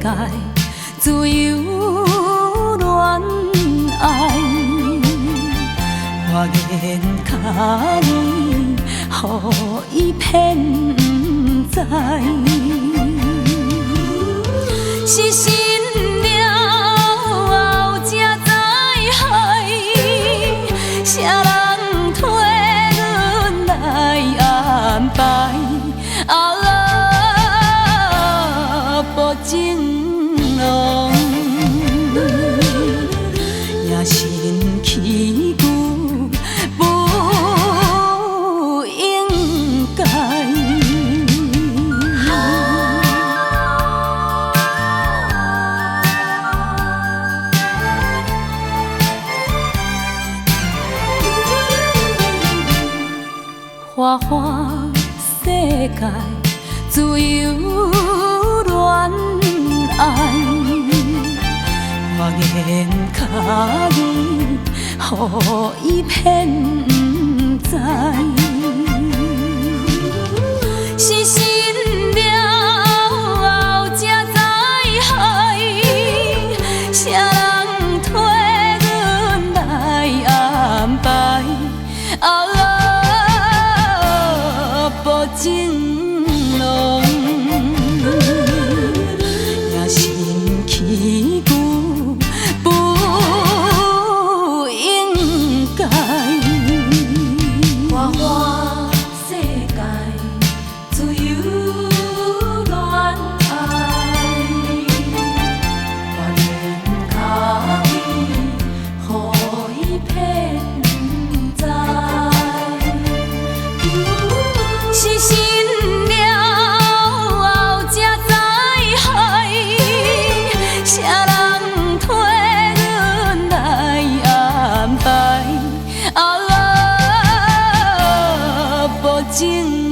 界自由恋爱，我言卡你，予伊骗不知，是心了后才知海，啥人替阮来安排？啊啦，无情郎，野心起久不应该。花花世界自由恋爱，我言卡你，予伊骗不知，是心了后才知海，啥人替阮来安排？啊啦，无情郎，野心起久不应该。花花世界自由恋爱，我愿卡你，予伊骗不知，是心了后才知海，啥人替阮来安排？啊啦，无情。